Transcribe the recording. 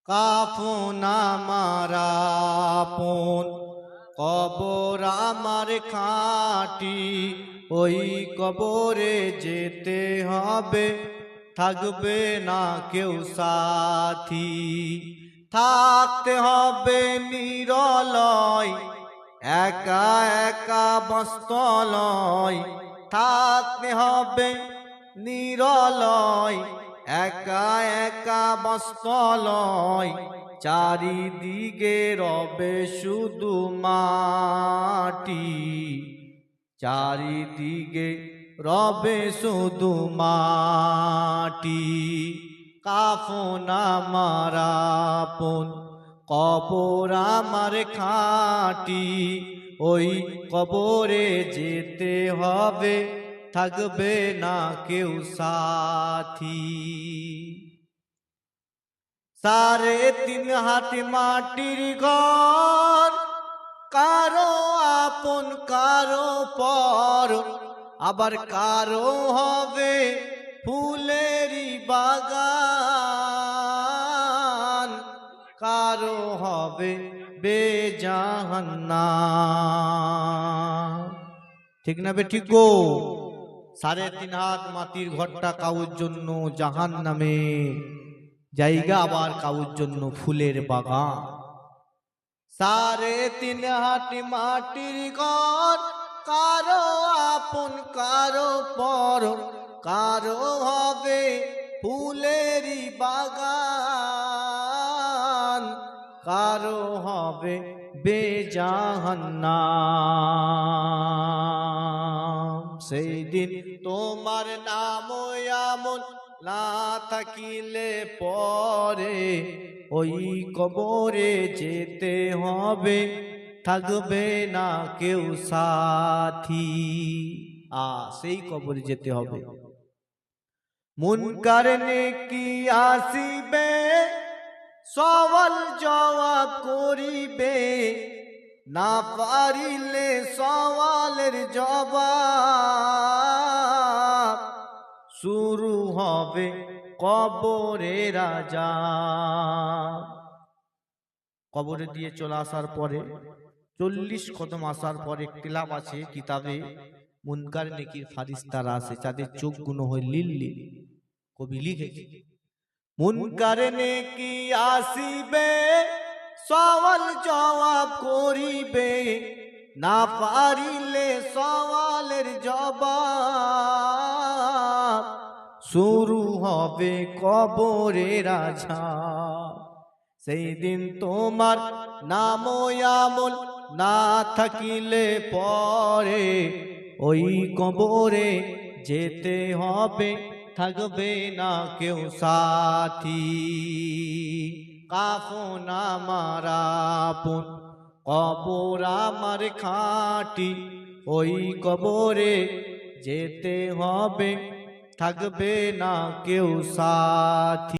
কাফন আমার আপন, কবর আমার খাঁটি। ওই কবরে যেতে হবে, থাকবে না কেউ সাথী। থাকতে হবে নিরলয়, একা একা বস্তলয়। থাকতে হবে নিরলয়, একা একা বস্তলয়। চারিদিকে রবে শুধু মাটি, চারিদিকে রবে শুধু মাটি। কাফন আমার আপন, কবর আমার খাঁটি। ওই কবরে যেতে হবে, থাকবে না কেউ সাথী। 3.5 হাত মাটির ঘর, কারো আপন কারো পর। আবার কারো হবে ফুলেরই বাগান, কারো হবে বেজাহান্নাম। ঠিক না বে ঠিক গো? 3.5 হাত মাটির ঘরটা কাউর জন্য জাহান্নামে জায়গা, আবার কাউর জন্য ফুলের বাগান। 3.5 হাত মাটির ঘর, কারো আপন কারো পর। কারো হবে ফুলেরই বাগান, কারো হবে বেজাহান্নাম। সেই দিন তোমার নাম আমল না থাকিলে পরে, ওই কবরে যেতে হবে, থাকবে না কেউ সাথী। সেই কবরে যেতে হবে। মুনকার নেকি আসিবে, সওয়াল জবাব করিবে। না পারিলে সওয়ালের জবাব, শুরু হবে কবরের আযাব। কবরে দিয়ে চলে আসার পরে 40 কদম আসার পরে কিতাব আছে, কিতাবে মুনকার নেকির ফারিস্তারা আছে, যাদের চোখ গুলো হয় লীল লীল। কবি লিখেছে, মুনকার নেকি আসিবে, সওয়াল জবাব করিবে। না পারিলে সওয়ালের জবাব, শুরু হবে কবরের আযাব। সেই দিন তোমার নাম আমল না থাকিলে পরে, ওই কবরে যেতে হবে, থাকবে না কেউ সাথী। কাফন আমার আপন, কবর আমার খাঁটি। ওই কবরে যেতে হবে, থাকবে না কেউ সাথী।